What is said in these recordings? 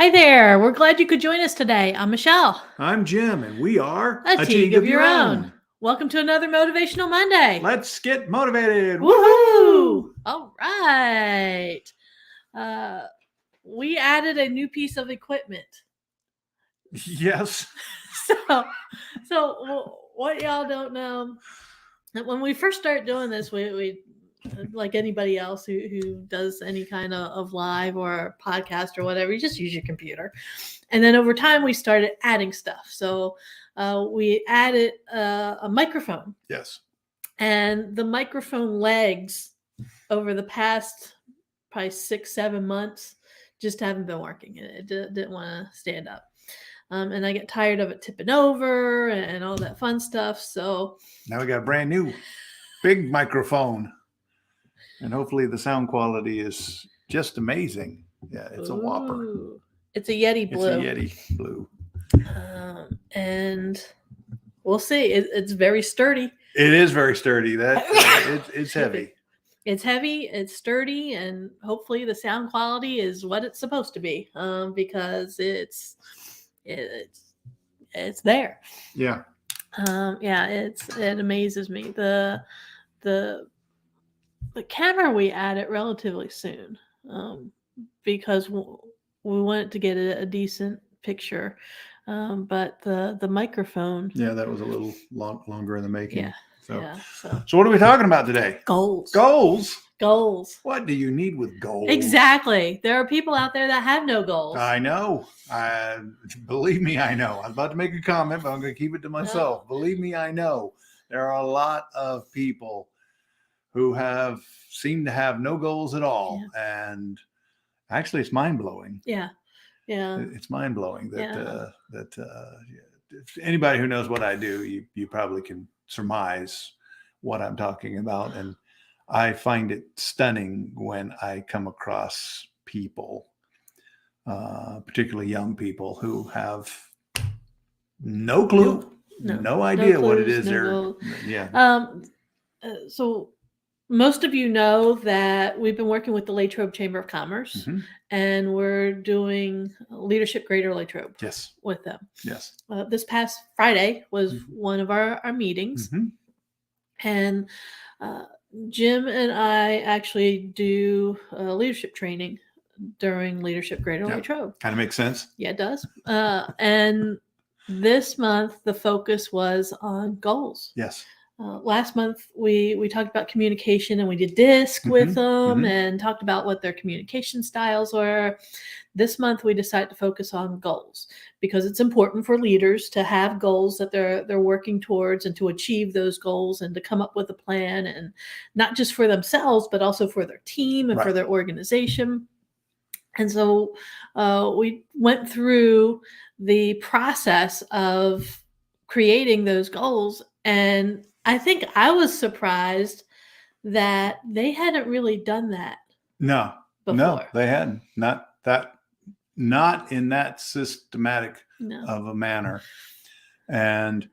Hi there. We're glad you could join us today. I'm Michelle. I'm Jim, and we are A Teague of Your Own. Welcome to another Motivational Monday. Let's get motivated. Woohoo! All right. We added a new piece of equipment. Yes. So what y'all don't know, when we first started doing this, we like anybody else who does any kind of live or podcast or whatever, you just use your computer. And then over time, we started adding stuff. So we added a microphone. Yes. And the microphone legs over the past probably 6-7 months just haven't been working. It didn't want to stand up. And I get tired of it tipping over and all that fun stuff. So now we got a brand new big microphone. And hopefully the sound quality is just amazing. Yeah, it's a whopper. It's a Yeti Blue. It's a Yeti Blue. And we'll see. It's very sturdy. It is very sturdy. It's heavy. It's heavy. It's sturdy, and hopefully the sound quality is what it's supposed to be. Because it's there. Yeah. It amazes me. The camera we added relatively soon, because we wanted to get a decent picture, but the microphone. Yeah, that was a little longer in the making. Yeah. So what are we talking about today? Goals. What do you need with goals? Exactly. There are people out there that have no goals. I know. Believe me, I know. I was about to make a comment, but I'm going to keep it to myself. No. Believe me, I know. There are a lot of people who seem to have no goals at all. Yeah. And actually, it's mind-blowing. Yeah. It's mind-blowing that if anybody who knows what I do, you probably can surmise what I'm talking about. And I find it stunning when I come across people, particularly young people, who have no clue, no idea what it is. So most of you know that we've been working with the Latrobe Chamber of Commerce, and we're doing Leadership Greater Latrobe with them. Yes. This past Friday was one of our meetings, and Jim and I actually do leadership training during Leadership Greater Latrobe. Kind of makes sense. Yeah, it does. And this month, the focus was on goals. Yes. Last month, we talked about communication, and we did DISC with them and talked about what their communication styles were. This month, we decided to focus on goals because it's important for leaders to have goals that they're working towards and to achieve those goals and to come up with a plan, and not just for themselves, but also for their team and for their organization. And so we went through the process of creating those goals, and I think I was surprised that they hadn't really done that. No, before. No, they hadn't. Not in that systematic of a manner. And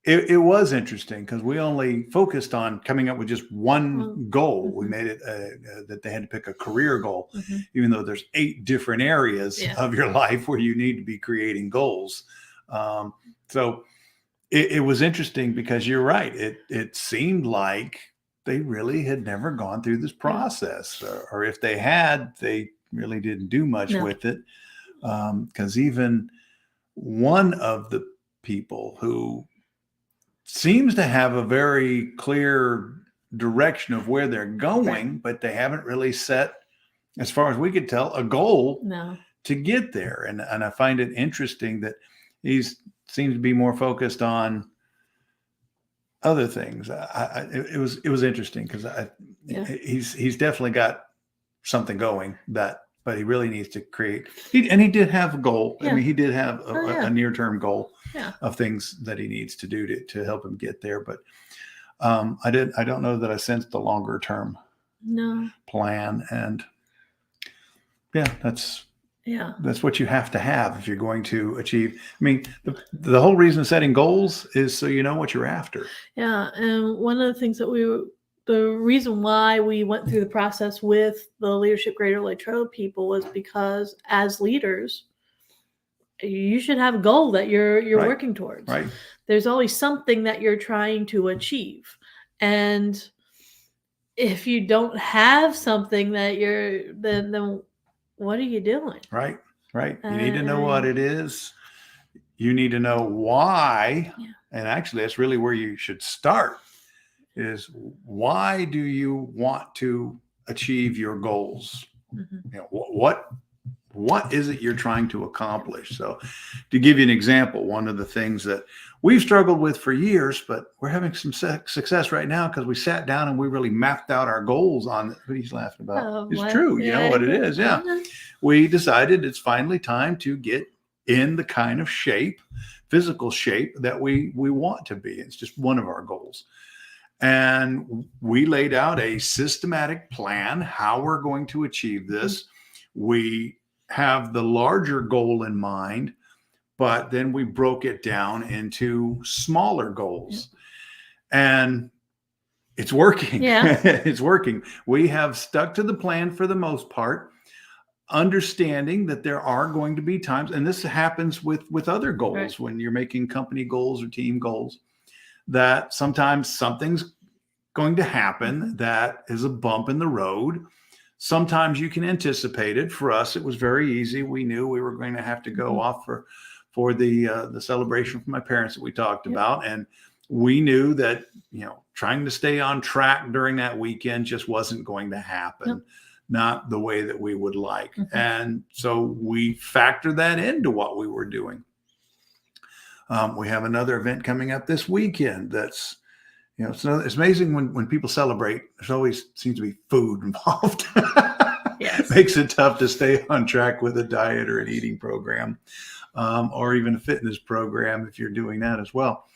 it was interesting because we only focused on coming up with just one goal. We made it that they had to pick a career goal, even though there's 8 different areas of your life where you need to be creating goals. So it was interesting because you're right. It seemed like they really had never gone through this process, or if they had, they really didn't do much with it. Because even one of the people who seems to have a very clear direction of where they're going, but they haven't really set, as far as we could tell, a goal to get there. And I find it interesting that seems to be more focused on other things. It was interesting because he's definitely got something going, but he really needs to create. And he did have a goal. I mean, he did have a near-term goal of things that he needs to do to help him get there. But I don't know that I sensed the longer-term plan. And that's what you have to have if you're going to achieve. I mean, the whole reason of setting goals is so you know what you're after. Yeah, and one of the things that we the reason why we went through the process with the Leadership Greater Latrobe people was because as leaders, you should have a goal that you're Right. working towards. Right. There's always something that you're trying to achieve. And if you don't have something that then what are you doing? Right. Right. You need to know what it is. You need to know why. Yeah. And actually, that's really where you should start, is why do you want to achieve your goals? Mm-hmm. You know, what is it you're trying to accomplish? So to give you an example, one of the things that we've struggled with for years, but we're having some success right now because we sat down and we really mapped out our goals on it. What he's laughing about is true. You know what it is. Yeah. We decided it's finally time to get in the kind of shape, physical shape that we want to be. It's just one of our goals. And we laid out a systematic plan, how we're going to achieve this. We have the larger goal in mind, but then we broke it down into smaller goals. And it's working. Yeah. It's working. We have stuck to the plan for the most part, understanding that there are going to be times, and this happens with other goals, right, when you're making company goals or team goals, that sometimes something's going to happen that is a bump in the road. Sometimes you can anticipate it. For us, it was very easy. We knew we were going to have to go off for the celebration for my parents that we talked about. And we knew that, trying to stay on track during that weekend just wasn't going to happen, not the way that we would like. And so we factored that into what we were doing. We have another event coming up this weekend that's, it's amazing when people celebrate, there's always seems to be food involved. Yes. Makes it tough to stay on track with a diet or an eating program, or even a fitness program if you're doing that as well.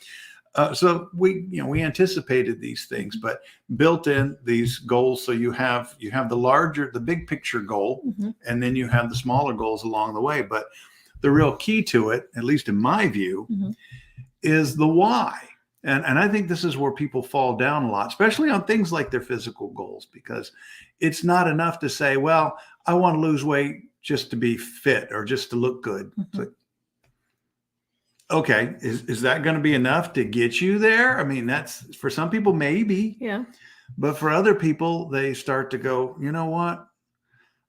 So we anticipated these things, but built in these goals. So you have the big picture goal, and then you have the smaller goals along the way. But the real key to it, at least in my view, is the why. And I think this is where people fall down a lot, especially on things like their physical goals, because it's not enough to say, well, I want to lose weight just to be fit or just to look good. It's like, okay, is that going to be enough to get you there? I mean, that's for some people, maybe. Yeah. But for other people, they start to go, you know what?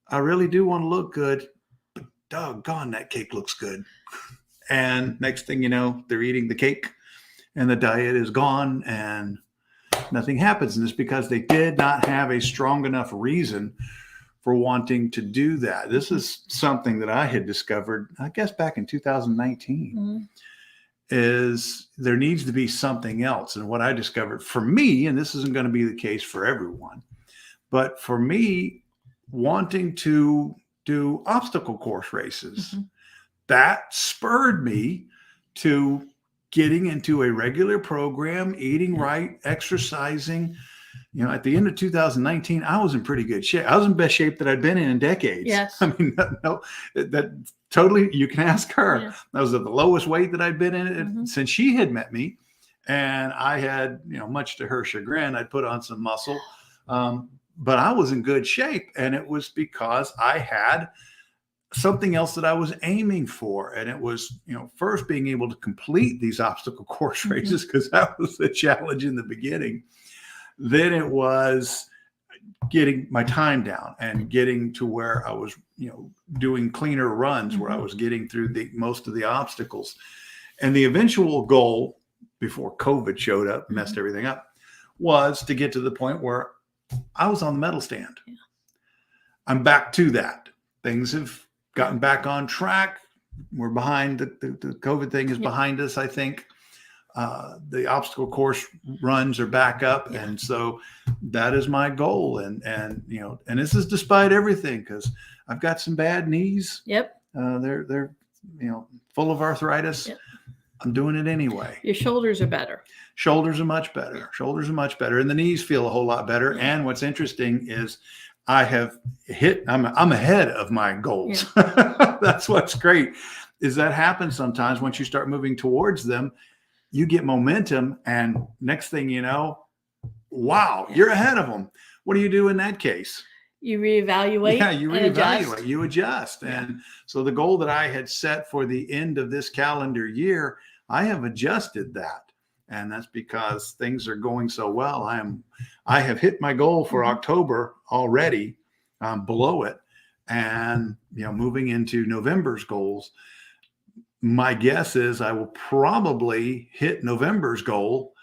I really do want to look good, but doggone, that cake looks good. And next thing you know, they're eating the cake and the diet is gone and nothing happens. And it's because they did not have a strong enough reason for wanting to do that. This is something that I had discovered, I guess, back in 2019, is there needs to be something else. And what I discovered for me, and this isn't going to be the case for everyone, but for me, wanting to do obstacle course races, that spurred me to getting into a regular program, eating right, exercising. At the end of 2019, I was in pretty good shape. I was in best shape that I'd been in decades. Yes. I mean, that totally, you can ask her. Yeah. That was at the lowest weight that I'd been in since she had met me. And I had, much to her chagrin, I'd put on some muscle, but I was in good shape. And it was because I had something else that I was aiming for. And it was, first being able to complete these obstacle course races, because that was the challenge in the beginning. Then it was getting my time down and getting to where I was, doing cleaner runs, where I was getting through most of the obstacles. And the eventual goal, before COVID showed up, messed everything up, was to get to the point where I was on the medal stand. Yeah. I'm back to that. Things have gotten back on track. We're behind. The COVID thing is behind us, I think. The obstacle course runs are back up. And so that is my goal. And this is despite everything, because I've got some bad knees. Yep. They're full of arthritis. Yep. I'm doing it anyway. Your shoulders are better. Shoulders are much better. And the knees feel a whole lot better. Yeah. And what's interesting is I'm ahead of my goals. Yeah. That's what's great, is that happens sometimes once you start moving towards them. You get momentum, and next thing you know, wow, you're ahead of them. What do you do in that case? You reevaluate. Yeah, you reevaluate, you adjust. Yeah. And so the goal that I had set for the end of this calendar year, I have adjusted that. And that's because things are going so well. I have hit my goal for October already, below it. And, moving into November's goals, my guess is I will probably hit November's goal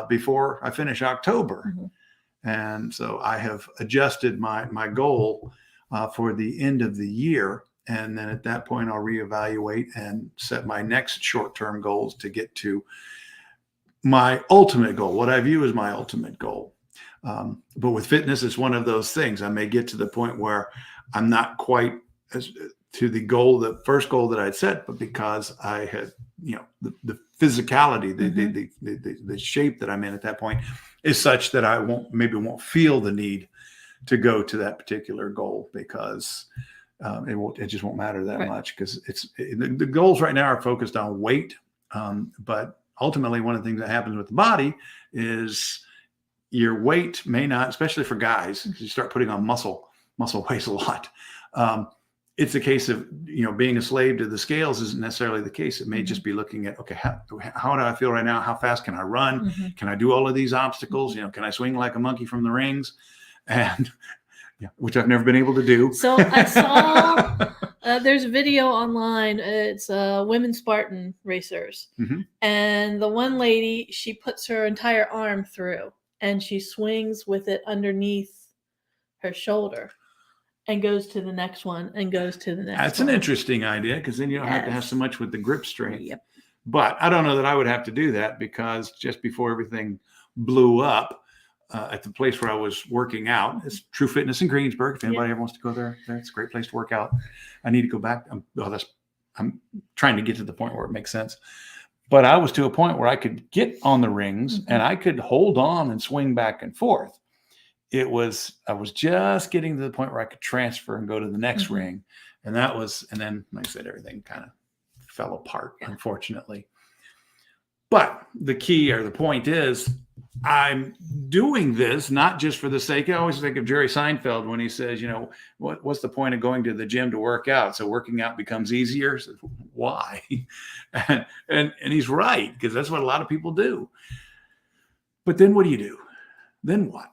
before I finish October. And so I have adjusted my goal for the end of the year. And then at that point, I'll reevaluate and set my next short-term goals to get to my ultimate goal, what I view as my ultimate goal. But with fitness, it's one of those things. I may get to the point where I'm not quite as to the first goal that I'd set, but because I had, the physicality, the shape that I'm in at that point is such that I won't feel the need to go to that particular goal, because it just won't matter that much, because the goals right now are focused on weight. But ultimately, one of the things that happens with the body is your weight may not, especially for guys, because you start putting on muscle weighs a lot. It's a case of, being a slave to the scales isn't necessarily the case. It may just be looking at, okay, how do I feel right now? How fast can I run? Can I do all of these obstacles? Can I swing like a monkey from the rings? And which I've never been able to do. So I saw there's a video online. It's women Spartan racers. And the one lady, she puts her entire arm through and she swings with it underneath her shoulder. And goes to the next one and goes to the next one. That's an interesting idea, because then you don't have to have so much with the grip strength. But I don't know that I would have to do that, because just before everything blew up at the place where I was working out, it's True Fitness in Greensburg. If anybody ever wants to go there, it's a great place to work out. I need to go back. I'm trying to get to the point where it makes sense. But I was to a point where I could get on the rings and I could hold on and swing back and forth. I was just getting to the point where I could transfer and go to the next ring. And then, like I said, everything kind of fell apart, unfortunately. But the key, or the point is, I'm doing this not just for the sake. I always think of Jerry Seinfeld when he says, what's the point of going to the gym to work out? So working out becomes easier. So why? and he's right, because that's what a lot of people do. But then what do? Then what?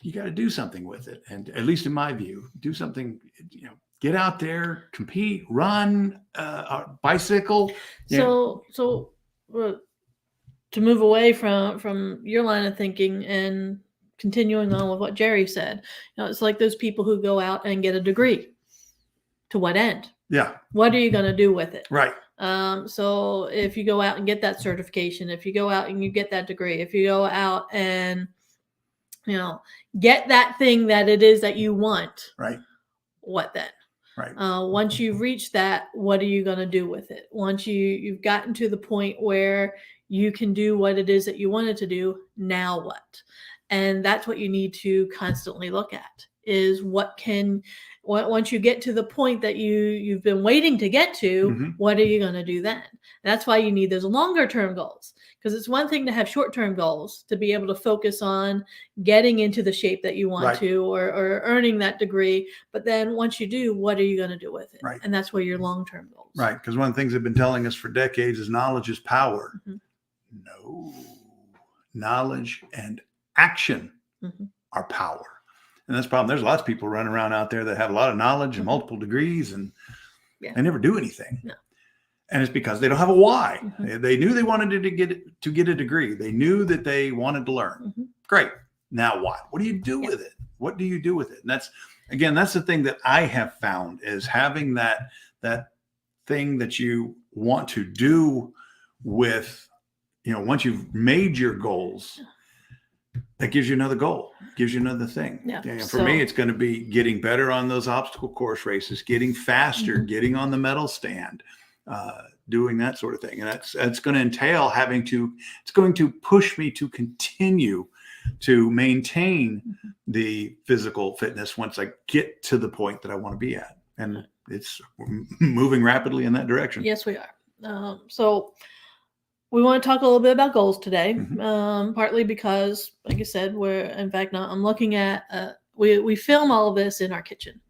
You got to do something with it. And at least in my view, do something, get out there, compete, run, bicycle. So to move away from your line of thinking and continuing on with what Jerry said, it's like those people who go out and get a degree. To what end? Yeah. What are you going to do with it? Right. So if you go out and get that certification, if you go out and you get that degree, if you go out and get that thing that it is that you want. Right. What then? Right. Once you've reached that, what are you going to do with it? Once you've gotten to the point where you can do what it is that you wanted to do, now what? And that's what you need to constantly look at, is once you get to the point that you've been waiting to get to, what are you going to do then? And that's why you need those longer term goals, because it's one thing to have short term goals to be able to focus on getting into the shape that you want to, or earning that degree. But then once you do, what are you going to do with it? Right. And that's where your long term goals. Right. Because one of the things they've been telling us for decades is knowledge is power. No, knowledge and action are power. And that's the problem. There's lots of people running around out there that have a lot of knowledge and multiple degrees, and they never do anything. No. And it's because they don't have a why. They knew they wanted to get a degree. They knew that they wanted to learn. Great. Now what? What do you do with it? What do you do with it? And that's the thing that I have found, is having that thing that you want to do with, once you've made your goals, that gives you another goal, gives you another thing. For me, it's going to be getting better on those obstacle course races, getting faster, getting on the medal stand, doing that sort of thing. And that's going to entail it's going to push me to continue to maintain the physical fitness once I get to the point that I want to be at. And it's moving rapidly in that direction. Yes, we are. So we want to talk a little bit about goals today, Mhm. partly because, like I said, I'm looking at, we film all of this in our kitchen,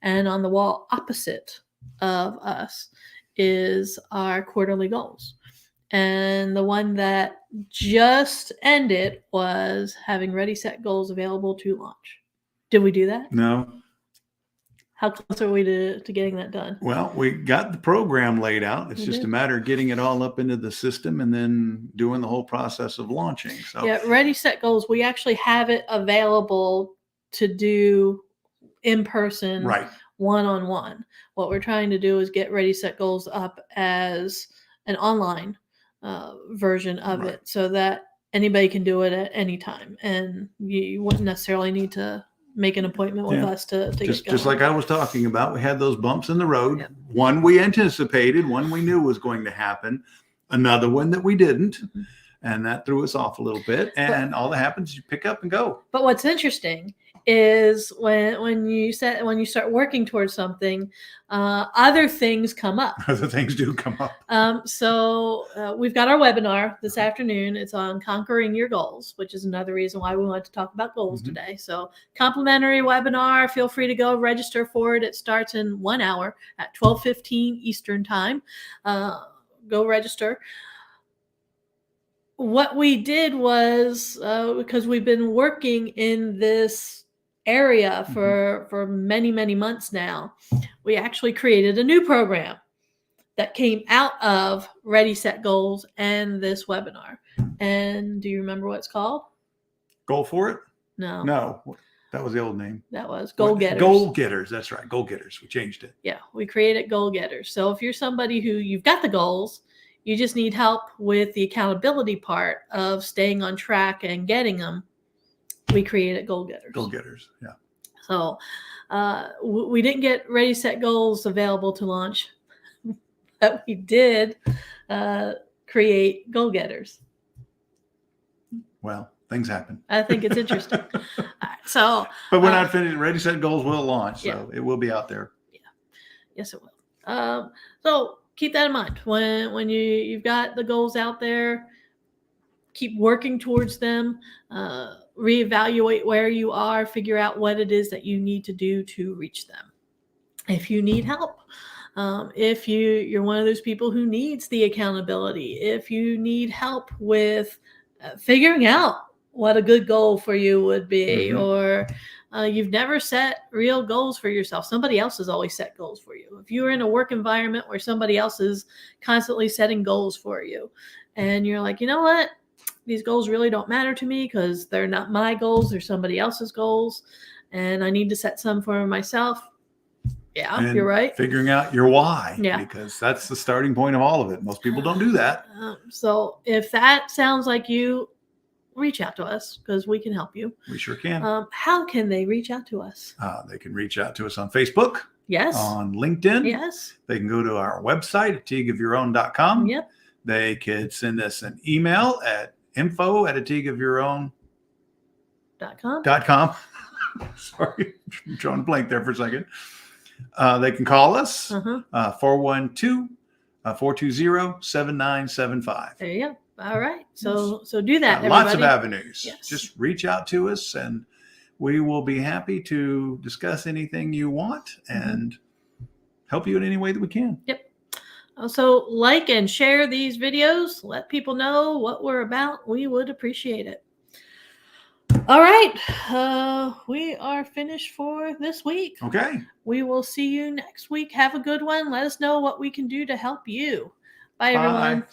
and on the wall opposite of us is our quarterly goals. And the one that just ended was having ready, set goals available to launch. Did we do that? No. How close are we to getting that done? Well, we got the program laid out. It's We just a did. matter of getting it all up into the system and then doing the whole process of launching. So Yeah, ready, set goals. We actually have it available to do in person, right. one-on-one. What we're trying to do is get ready, set goals up as an online version of Right. it, so that anybody can do it at any time, and you wouldn't necessarily need to make an appointment with Yeah. us to get going. Just like I was talking about, we had those bumps in the road. Yep. One we anticipated, one we knew was going to happen, another one that we didn't. Mhm. And that threw us off a little bit. And all that happens, you pick up and go. But what's interesting is when you start working towards something, other things come up. Other things do come up. So we've got our webinar this afternoon. It's on conquering your goals, which is another reason why we want to talk about goals today. So complimentary webinar. Feel free to go register for it. It starts in 1 hour at 12:15 Eastern time. Go register. What we did was, because we've been working in this area for many months now, we actually created a new program that came out of Ready, Set Goals and this webinar. And do you remember what it's called? Goal for it? No. That was the old name. That was Goal Getters. Goal Getters. That's right. Goal Getters. We changed it. Yeah, we created Goal Getters. So if you're somebody who you've got the goals, you just need help with the accountability part of staying on track and getting them, we created Goal Getters. Goal Getters. Yeah. So we didn't get Ready, Set Goals available to launch, but we did create Goal Getters. Well, things happen. I think it's interesting. So, but we're not finished. Ready, Set Goals will launch, so yeah. it will be out there. Yeah, yes, it will. So keep that in mind when you've got the goals out there. Keep working towards them. Reevaluate where you are. Figure out what it is that you need to do to reach them. If you need help, if you're one of those people who needs the accountability, if you need help with figuring out what a good goal for you would be, or you've never set real goals for yourself. Somebody else has always set goals for you. If you're in a work environment where somebody else is constantly setting goals for you, and you're like, you know what? These goals really don't matter to me because they're not my goals. They're somebody else's goals. And I need to set some for myself. Yeah, and you're right. Figuring out your why. Yeah. Because that's the starting point of all of it. Most people don't do that. So if that sounds like you, reach out to us because we can help you. We sure can. How can they reach out to us? They can reach out to us on Facebook. Yes. On LinkedIn. Yes. They can go to our website at atigueofyourown.com. Yep. They could send us an email at info@atigueofyourown.com. Sorry, I'm drawing a blank there for a second. They can call us 412-420-7975. There you go. All right. So do that. Lots of avenues. Yes. Just reach out to us and we will be happy to discuss anything you want and help you in any way that we can. Yep. Also, like and share these videos. Let people know what we're about. We would appreciate it. All right. We are finished for this week. Okay. We will see you next week. Have a good one. Let us know what we can do to help you. Bye, everyone.